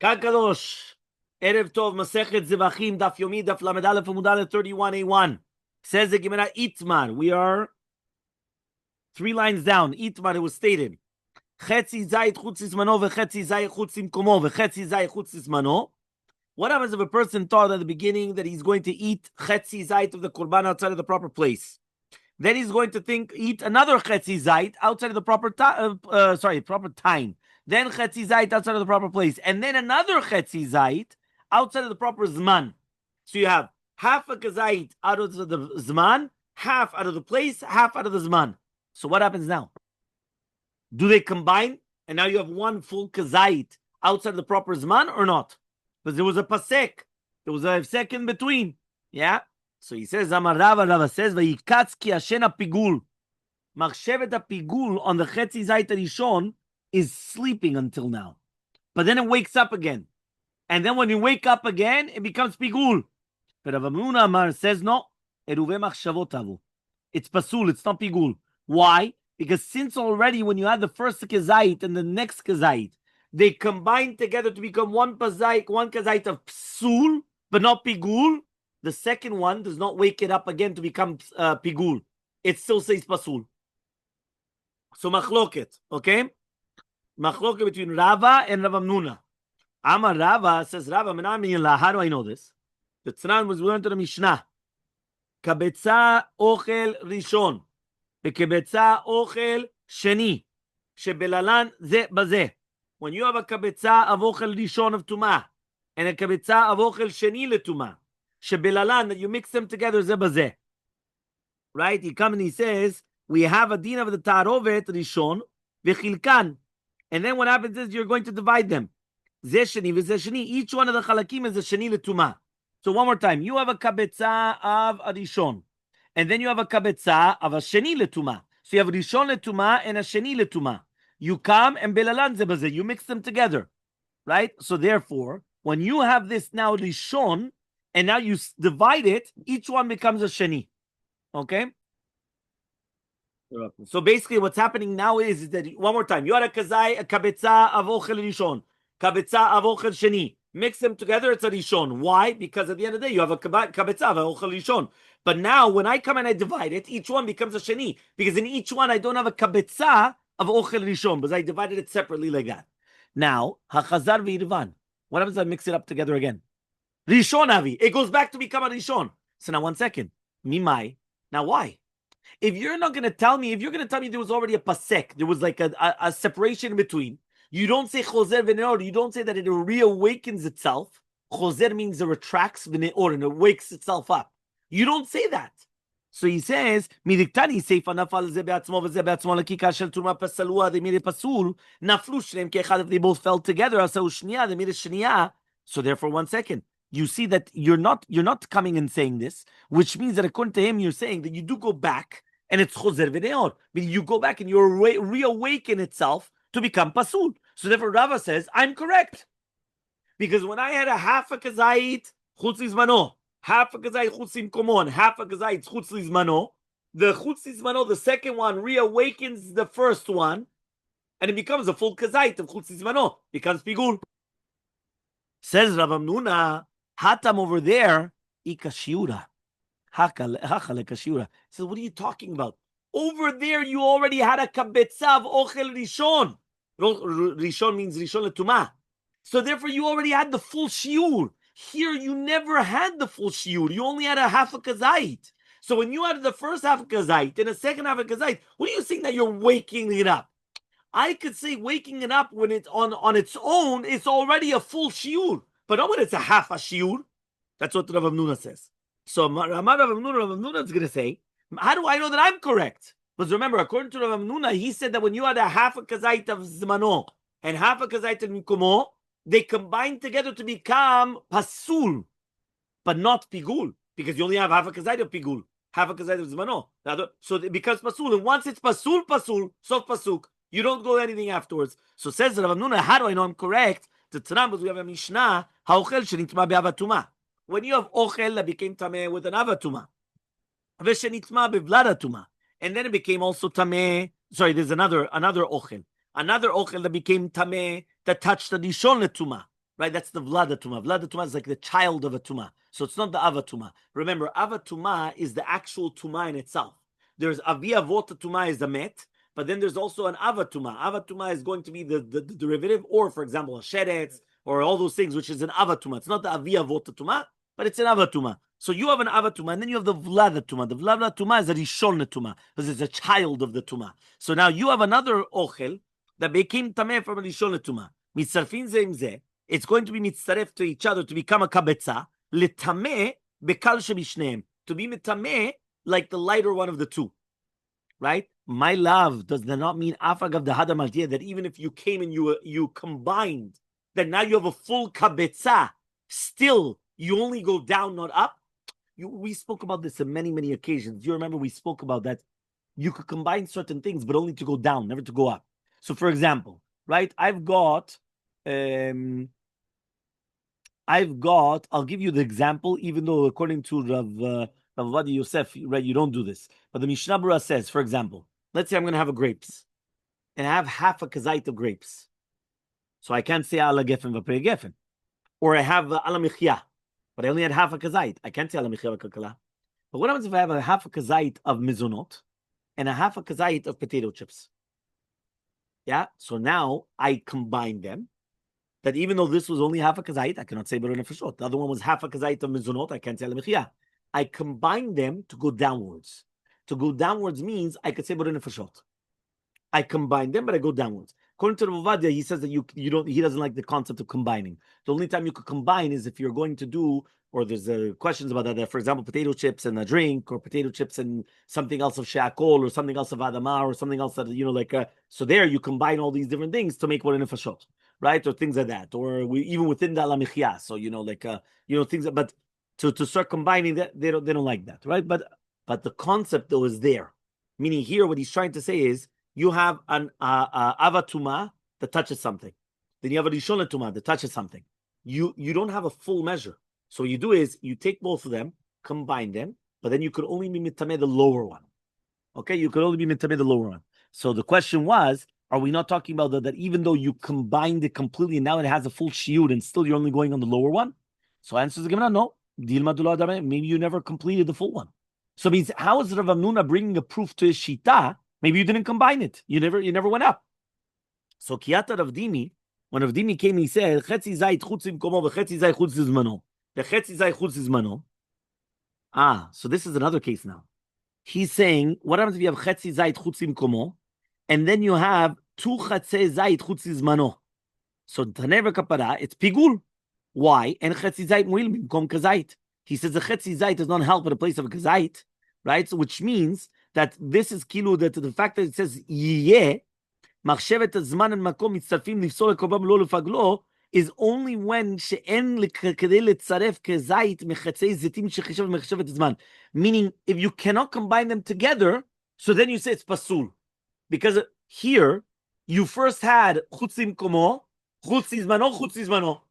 Kakadosh, Erev Tov, Masechet Zevachim, Daf Yomi, Daf Lamed Aleph, Amud Aleph 31a1. Says the Gemara, Itmar. We are 3 lines down. Itmar, it was stated. Chetzi zayit chutz zmano, v'chetzi zayit chutz imkomo, v'chetzi zayit chutz zmano. What happens if a person thought at the beginning that he's going to eat chetzi zayit of the korban outside of the proper place? Then he's going to eat another chetzi zayit outside of the proper time. Then chetzi zayit outside of the proper place, and then another chetzi zayit outside of the proper zman. So you have half a kazayit out of the zman, half out of the place, half out of the zman. So what happens now? Do they combine, and now you have one full kazayit outside of the proper zman, or not? Because there was a pasek, there was a second between. Yeah. So he says, Amar Rava says, Vayikatz ki ashena pigul. Machshevet pigul on the chetzi zayit rishon is sleeping until now, but then it wakes up again, and then when you wake up again, it becomes pigul. But Rav Amnuna Amar says no, eruve machshavot avu. It's pasul. It's not pigul. Why? Because since already when you had the first kazait and the next kazait, they combined together to become one kazait of psul, but not pigul. The second one does not wake it up again to become pigul. It still says pasul. So machloket, okay? Machloket between Rava and Rav Amnuna. Amar Rava says, Rava, how do I know this? The Tznan was learned to the Mishnah. Kabetza ochel rishon. Bekebetza ochel sheni. Shebelalan ze baze. When you have a kabetza of ochel rishon of tumah, and a kabetza of ochel sheni letumah, shebelalan, that you mix them together, ze baze. Right? He comes and he says, we have a din of the tarovet rishon, vechilkan. And then what happens is you're going to divide them. Ze sheni v'ze sheni. Each one of the chalakim is a sheni letumah. So one more time. You have a kabetza of a rishon. And then you have a kabetza of a sheni letumah. So you have a rishon letumah and a sheni letumah. You come and belalan zebazeh. You mix them together. Right? So therefore, when you have this now rishon, and now you divide it, each one becomes a sheni. Okay? So basically what's happening now is that, one more time, you had a kabetza of ochel rishon, kabetza of ochel sheni. Mix them together, it's a rishon. Why? Because at the end of the day, you have a kabetza of ochel rishon. But now, when I come and I divide it, each one becomes a sheni. Because in each one, I don't have a kabetza of ochel rishon, because I divided it separately like that. Now, hachazar v'irvan. What happens if I mix it up together again? Rishon avi. It goes back to become a rishon. So now, 1 second. Mimai. Now, why? If you're not going to tell me, there was already a pasek, there was like a separation in between, you don't say choser v'neor, you don't say that it reawakens itself. Choser means it retracts v'neor, and it wakes itself up. You don't say that. So he says, Midiktani seifa nafal ze be'atzmo v'ze be'atzmo l'kika shel turma pasalua, they made it pasul, naflu shneim ke'echad, if they both fell together, asau shniya, they made it shniya. So therefore, 1 second. You see that you're not coming and saying this, which means that according to him, you're saying that you do go back, and it's choser v'neor. Meaning you go back and you reawaken itself to become pasul. So therefore, Rava says, I'm correct. Because when I had a half a kazait chutz lizmano, half a kazait chutz imkomo, and half a kazait chutz lizmano, the chutz lizmano, the second one, reawakens the first one, and it becomes a full kazait of chutz lizmano, becomes pigul. Says Rav Amnuna, hatam over there, ikashiura. Hechal kashiura. He says, what are you talking about? Over there, you already had a kabetza of ochel rishon. Rishon means rishon letumah. So therefore, you already had the full shiur. Here, you never had the full shiur. You only had a half a kazait. So when you had the first half a kazait and the second half a kazait, what are you saying that you're waking it up? I could say waking it up when it's on its own, it's already a full shiur. But not when it's a half a shiur. That's what Rav Amnuna says. So Rav Amnuna is going to say, how do I know that I'm correct? Because remember, according to Rav Amnuna, he said that when you had a half a kazait of zmano and half a kazait of mikomo, they combine together to become pasul, but not pigul, because you only have half a kazait of pigul, half a kazait of zmano. So it becomes pasul, and once it's pasul, sof pasuk, you don't go anything afterwards. So says Rav Amnuna, how do I know I'm correct? The Tanam, because we have a Mishnah, ha'ochel shenitma be'avatuma. When you have ochel that became tameh with an avatuma, v'shenitma bevladatuma, and then it became also tameh. Sorry, there's another ochel, Another ochel that became tameh that touched the rishon letuma. right? That's the Vlada Tuma. Vlada Tuma is like the child of a Tuma. So it's not the Ava Tuma. Remember, Ava Tuma is the actual Tuma in itself. There's Avia Vota Tuma is the Met, but then there's also an Ava Tuma. Ava Tuma is going to be the derivative, or for example, a Sheretz, or all those things, which is an Ava Tuma. It's not the Avia Vota Tuma, but it's an Ava Tuma. So you have an Ava Tuma, and then you have the Vlada Tuma. The Vlada Tuma is a Rishon Tuma, because it's a child of the Tuma. So now you have another Ochel that became Tameh from a Rishon Tuma. Mitzarfin Zeim Zeh. It's going to be mitzaref to each other to become a kabetza. Letameh bekal shebishneim. To be mitameh like the lighter one of the two. Right? My love does not mean afagav the hadam aliyah, that even if you came and you combined, that now you have a full kabetza. Still, you only go down, not up. We spoke about this on many, many occasions. You remember we spoke about that. You could combine certain things, but only to go down, never to go up. So, for example, right? I'll give you the example, even though according to Rav Vadi Yosef, right, you don't do this. But the Mishnah Berurah says, for example, let's say I'm going to have a grapes, and I have half a kazait of grapes. So I can't say ala gefen v'pei gefen. Or I have ala michya, but I only had half a kazait. I can't say ala michya v'kalkala. But what happens if I have a half a kazait of mizunot and a half a kazait of potato chips? Yeah, so now I combine them. That even though this was only half a kazait, I cannot say beruna for sure. The other one was half a kazait of mizunot, I can't say al-michya. I combine them to go downwards. To go downwards means I could say beruna for sure. I combine them, but I go downwards. According to Rav Ovadia, he says that you don't. He doesn't like the concept of combining. The only time you could combine is if you're going to do, or there's questions about that. For example, potato chips and a drink, or potato chips and something else of she'akol, or something else of adama, or something else that so there you combine all these different things to make one in a right, or things like that, or even within the alamichya. So things that, but to start combining that, they don't like that, right? But the concept though is there. Meaning here, what he's trying to say is, you have an avatuma that touches something. Then you have a rishon tuma that touches something. You don't have a full measure. So what you do is you take both of them, combine them, but then you could only be mitameh the lower one. Okay, you could only be mitameh the lower one. So the question was, are we not talking about that even though you combined it completely and now it has a full shiur and still you're only going on the lower one? So answers the Gemara, no. Maybe you never completed the full one. So it means, how is Rav Amnuna bringing a proof to his shita? Maybe you didn't combine it. You never went up. So Kiyata Rav Dimi, when Rav Dimi came, he said, Chetzi zayit chutz imkomo v'chetzi zayit chutz zizmano. The chetzi zayit chutz zizmano. So this is another case now. He's saying, what happens if you have chetzi zayit chutz imkomo, and then you have two chetzi zayit chutz zizmano? So Taner v'kapara, it's pigul. Why? And chetzi zayit muil bimkom kazayit. He says the chetzi zayit does not help at the place of a kazayit, right? So which means that this is kilu, that the fact that it says yeh machshevet hazman and makom mitzarfim lifsol ekobam lo lefaglo is only when she'en kedei letzaref kezayit mechatzei zitim shechishav mechshevet hazman. Meaning, if you cannot combine them together, so then you say it's pasul, because here you first had chutzim komo, chutzizmano.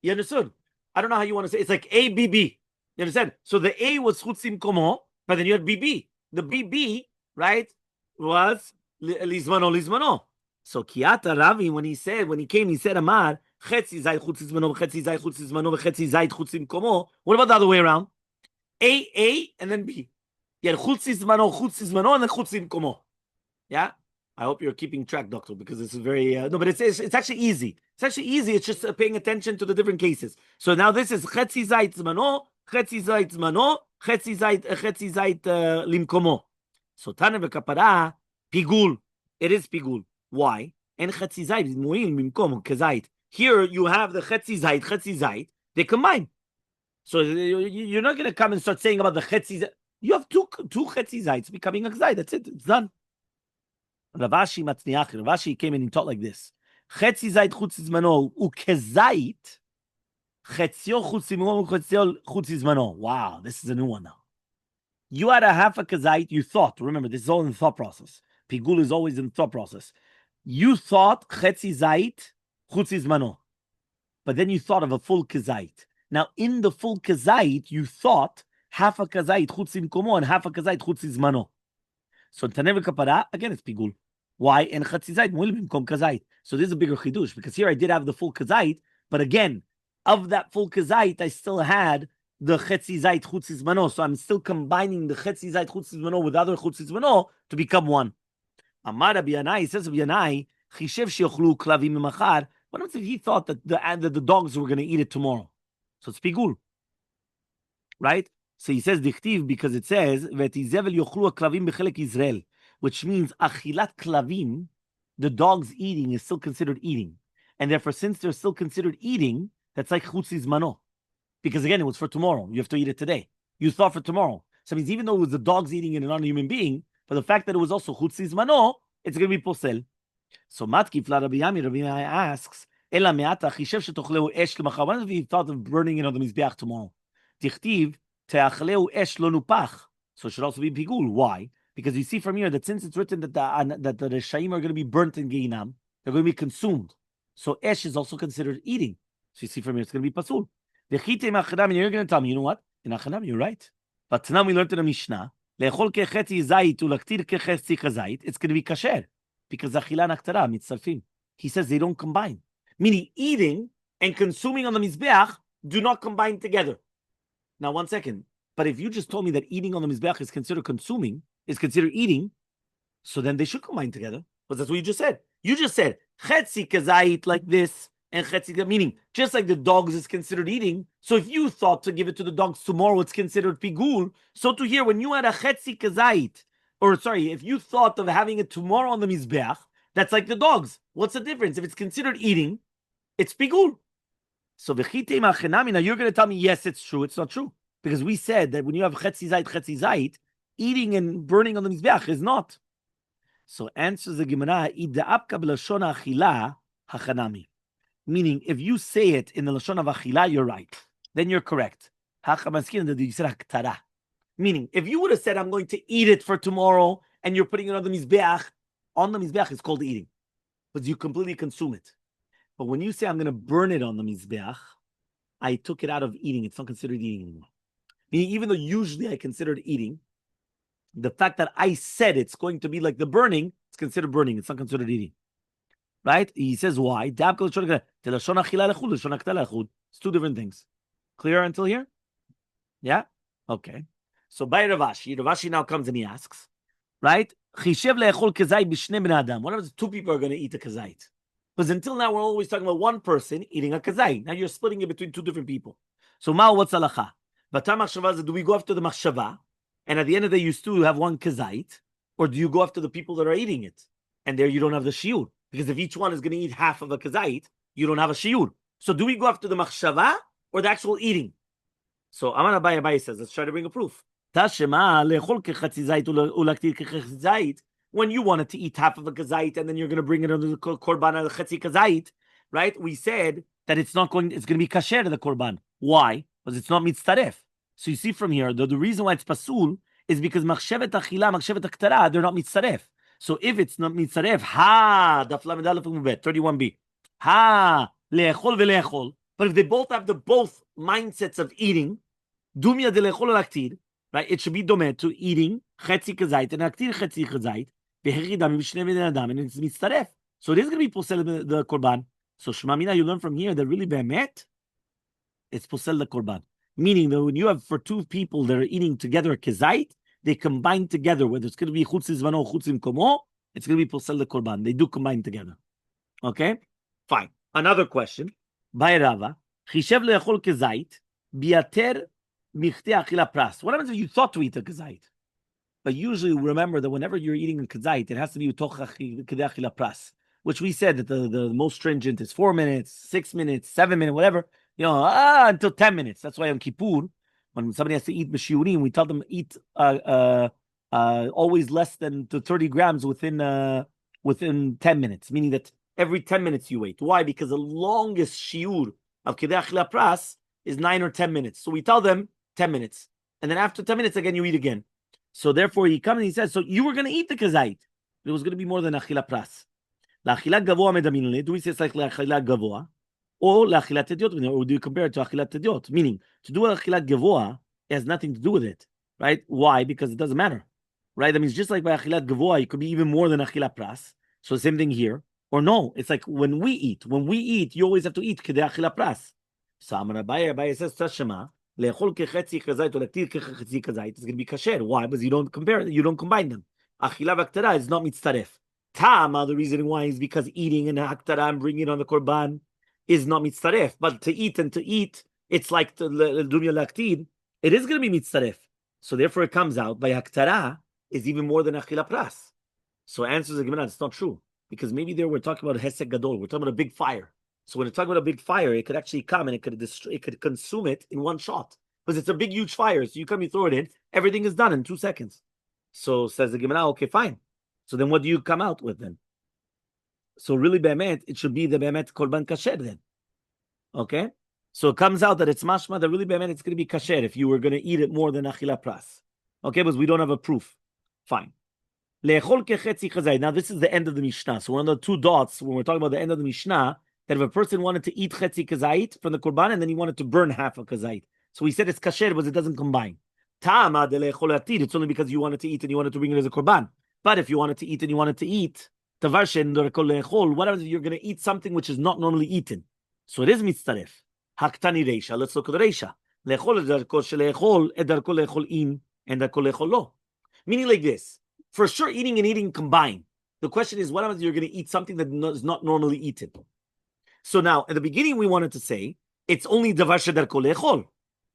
You understood? I don't know how you want to say. It's like A B B. You understand? So the A was chutzim komo, but then you had BB. The BB, right, was lizmano. So Kiyata Ravi, when he came, he said, Amar, chetzi zayit chutz zizmano, chetzi zayit chutz zizmano, chetzi zayit chutzim komo. What about the other way around? A, and then B. Yeah, chutz zizmano, and then chutzim komo. Yeah? I hope you're keeping track, doctor, because this is very... no, but it's actually easy. It's actually easy. It's just paying attention to the different cases. So now this is chetzi zayit zmano, chetzi zayit limkomo. So Tana v'kapara, pigul. It is pigul. Why? And chetzi zayit is muil limkomo kezayit. Here you have the chetzi zayit. They combine. So you're not going to come and start saying about the chetzi zayit. You have two chetzi zayits becoming a kezayit. That's it. It's done. Ravashi came in and taught like this. Chetzi zayit chutz zmano ukezayit. Wow, this is a new one now. You had a half a kazait, you thought, remember, this is all in the thought process. Pigul is always in the thought process. You thought chetzi zait chutz zmano, but then you thought of a full kazait. Now, in the full kazait, you thought half a kazait chutz komo and half a kazait chutz zmano. So Taner v'kapara, again, it's pigul. Why? And chetzi zait muil bimkom kazait. So this is a bigger chidush, because here I did have the full kazait, But again, of that full kazait, I still had the chetzi zait chutz zmano. So I'm still combining the chetzi zait chutz zmano with other chutz zmano to become one. Amar Rabbi Yanai, says Rabbi Yanai, chishev sheochlu klavim machar. What if he thought that the dogs were going to eat it tomorrow? So it's pigul, right? So he says dichtiv because it says vetizevel yochlu klavim bechelek Israel, which means achilat klavim, the dogs eating is still considered eating, and therefore since they're still considered eating, that's like chutz zmano. Because again, it was for tomorrow. You have to eat it today. You thought for tomorrow. So it means even though it was the dogs eating it and not a human being, but the fact that it was also chutz zmano, it's going to be posel. So Matkif la Rabbi Yami asks, Ela me'ata chishev shetochleu esh l'machar. What if he thought of burning it on the mizbeach tomorrow? Tichtiv te'achleu esh lo nupach. So it should also be pigul. Why? Because you see from here that since it's written that the Reshaim are going to be burnt in Geinam, they're going to be consumed. So esh is also considered eating. So you see from here it's going to be pasul. And you're going to tell me, you know what? In Achanam, you're right. But now we learned in the Mishnah, it's going to be kasher. Because achila naktara, mitzarfim. He says they don't combine. Meaning eating and consuming on the mizbeach do not combine together. Now, 1 second. But if you just told me that eating on the mizbeach is considered consuming, is considered eating, so then they should combine together. But that's what you just said. You just said, chetzi kazait like this, and chetzi, meaning just like the dogs is considered eating. So if you thought to give it to the dogs tomorrow, it's considered pigul. So to here, when you had a chetzi kazait, or sorry, if you thought of having it tomorrow on the mizbeach, that's like the dogs. What's the difference? If it's considered eating, it's pigul. So now you're going to tell me, yes, it's true. It's not true. Because we said that when you have chetzi zait, eating and burning on the mizbeach is not. So answers the Gemara, meaning, if you say it in the lashon of achila, you're right. Then you're correct. You said haktara. Meaning, if you would have said, I'm going to eat it for tomorrow, and you're putting it on the mizbeach it's called eating. Because you completely consume it. But when you say, I'm going to burn it on the mizbeach, I took it out of eating. It's not considered eating anymore. Meaning, even though usually I considered eating, the fact that I said it's going to be like the burning, it's considered burning. It's not considered eating. Right? He says, why? It's 2 different things. Clear until here? Yeah? Okay. So by Ravashi now comes and he asks, right? What if the 2 people are going to eat a kazait? Because until now we're always talking about one person eating a kazait. Now you're splitting it between 2 different people. So what's halacha? Do we go after the machshava? And at the end of the day, you still have one kazait? Or do you go after the people that are eating it? And there you don't have the shiur. Because if each one is going to eat half of a kazait, you don't have a shiur. So do we go after the machshava or the actual eating? So Amar Abai says, let's try to bring a proof. When you wanted to eat half of a kazait and then you're going to bring it on the korban al chetzi kazait, right? We said that it's going to be kasher to the korban. Why? Because it's not mitzaref. So you see from here, the reason why it's pasul is because machshevet achila, machshevet aktara, they're not mitzaref. So if it's not mitzaref, daf lamed aleph amud bet 31b, leechol veleechol. But if they both have the both mindsets of eating, dumya de leechol laktir, right? It should be domeh to eating chetzi kazait and aktir chetzi kazait, beheridam b'shnei bnei adam, and it's mitzaref. So it is going to be posel the korban. So Shema Mina, you learn from here that really be'emet, it's posel the korban. Meaning that when you have for 2 people that are eating together a kazait, they combine together, whether it's going to be chutz zmano or chutz imkomo, it's going to be posel the korban. They do combine together. Okay? Fine. Another question. By Rava, chishev le'echol kazait, biater michte achila pras. What happens if you thought to eat a kazait? But usually remember that whenever you're eating a kazait, it has to be utoch achila pras, which we said that the most stringent is 4 minutes, 6 minutes, 7 minutes, whatever. Until 10 minutes. That's why on Kippur, when somebody has to eat b'shiurim, we tell them eat always less than 30 grams within 10 minutes, meaning that every 10 minutes you wait. Why? Because the longest shiur of kedei achila pras is 9 or 10 minutes. So we tell them 10 minutes. And then after 10 minutes, again, you eat again. So therefore, he comes and he says, so you were going to eat the kazait. It was going to be more than achila pras. L'achila gavoa medamin. Do we say it's like l'achila gavoa? Or l'achilat tediot, or do you compare it to achilat tediot? Meaning, to do achilat gavoa, it has nothing to do with it, right? Why? Because it doesn't matter, right? That means just like by achilat gavoa, it could be even more than achilat pras. So same thing here. Or no, it's like when we eat, you always have to eat kedei achila pras. So Rabbi says, Tashema, le'echol kechetzi kazait or lektir kechetzi kazait, it's going to be kasher. Why? Because you don't combine them. Achila v'aktara is not mitzaref. Tama, the reason why is because eating and aktara and bringing it on the korban is not mitzaref. But to eat, it's like dunya laktir, it is going to be mitzaref. So therefore it comes out by aktara is even more than achila pras. So answers the Gemara, it's not true. Because maybe there we're talking about hesek gadol, we're talking about a big fire. So when we're talking about a big fire, it could actually come and it could consume it in one shot. Because it's a big, huge fire. So you come, you throw it in, everything is done in 2 seconds. So says the Gemara, okay, fine. So then what do you come out with then? So really, be'emet, it should be the be'emet korban kasher then. Okay? So it comes out that it's mashma, that really be'emet, it's going to be kasher if you were going to eat it more than achila pras. Okay, but we don't have a proof. Fine. Now this is the end of the Mishnah. So one of the 2 dots when we're talking about the end of the Mishnah, that if a person wanted to eat chetzi kazait from the korban and then he wanted to burn half a kazait. So we said it's kasher because it doesn't combine. Tama de le'echol atir, it's only because you wanted to eat and you wanted to bring it as a korban. But if you wanted to eat and you wanted to eat, tavar she'en le'echol le'echol, what happens if you're going to eat something which is not normally eaten? So it is mitzaref. Haktani reisha, let's look at the reisha. Le'echol edarko she'le'echol, edarko le'echol in, and edarko le'echol lo. Meaning like this. For sure, eating and eating combine. The question is, what happens if you're going to eat something that is not normally eaten? So now, at the beginning, we wanted to say, it's only davar shedarko le'echol.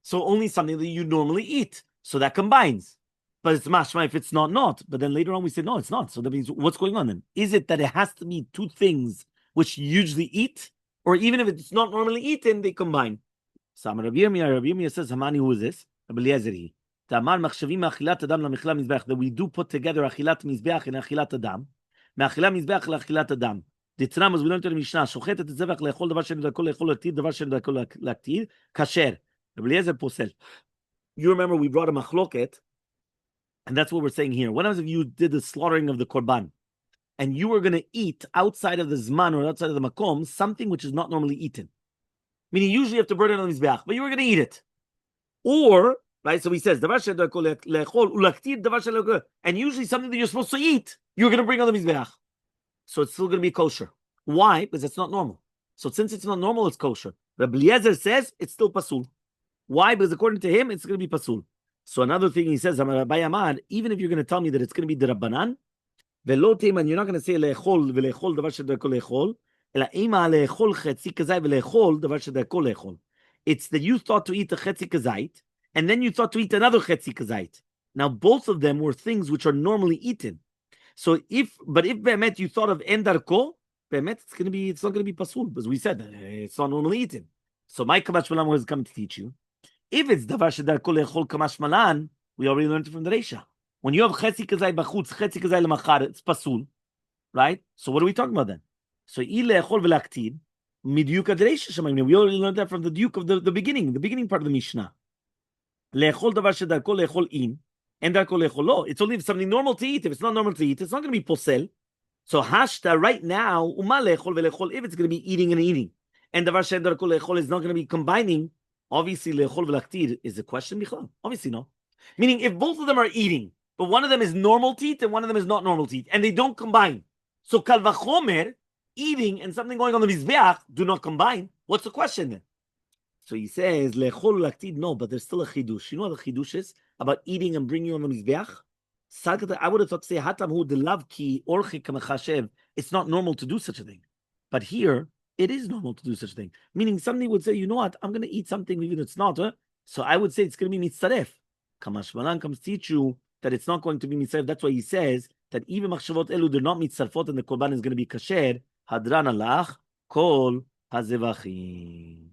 So only something that you normally eat. So that combines. But it's mashma if it's not. But then later on, we said, no, it's not. So that means, what's going on then? Is it that it has to be 2 things which you usually eat? Or even if it's not normally eaten, they combine. So Rabbi Yomi says, Hamani, who is this? Rabbi Eliezer. That we do put together achilat mizbeach and achilat adam. Me'achilat mizbeach le'achilat adam. Ditram, as we learned in the Mishnah, shochet et zevach le'echol davar she'en darko le'echol latir, davar she'en darko latir, kasher. Rabbi Eliezer posel. You remember we brought a machloket, and that's what we're saying here. What happens if you did the slaughtering of the korban, and you were going to eat outside of the zman or outside of the makom something which is not normally eaten? Meaning, usually you have to burn it on the mizbeach, but you were going to eat it. Or right, so he says, and usually something that you're supposed to eat, you're going to bring on the mizbeach. So it's still going to be kosher. Why? Because it's not normal. So since it's not normal, it's kosher. Rabbi Eliezer says it's still pasul. Why? Because according to him, it's going to be pasul. So another thing he says, even if you're going to tell me that it's going to be the Rabbanan, and you're not going to say le'echol v'le'echol davar shedarko le'echol, it's that you thought to eat the chetzi kazait, and then you thought to eat another chetzi kazait. Now, both of them were things which are normally eaten. So if be'emet you thought of endarko, be'emet it's not going to be pasul, because we said it's not normally eaten. So my kamash malan was coming to teach you. If it's davar shedarko le'echol kamash malan, we already learned it from the Reisha. When you have chetzi kazait bachutz, chetzi kazait lemachar, it's pasul, right? So what are we talking about then? So le'echol v'laktir, midyuk ad Reisha shamayim. We already learned that from the duke of the beginning part of the Mishnah. Le'echol davar shedarko le'echol in, and darko le'echol lo. It's only if something normal to eat. If it's not normal to eat, it's not going to be posel. So hashta right now, uma le'echol ve'le'echol, if it's going to be eating and eating, and davar shedarko le'echol is not going to be combining, obviously le'echol v'laktir is the question, Michal. Obviously no. Meaning if both of them are eating, but one of them is normal to eat and one of them is not normal to eat, and they don't combine. So kal v'chomer, eating and something going on the mizbeach do not combine. What's the question then? So he says, le'echol laktid, no, but there's still a chidush. You know what the chidush is? About eating and bringing on the mizbeach? I would have thought to say, hatam hu delav ki orchi kamachashev. It's not normal to do such a thing. But here, it is normal to do such a thing. Meaning somebody would say, you know what, I'm going to eat something even if it's not. So I would say it's going to be mitzaref. Kamash malan comes teach you that it's not going to be mitzaref. That's why he says that even machshavot elu, they're not mitzarfot and the korban is going to be kasher. Hadran alach kol hazevachim.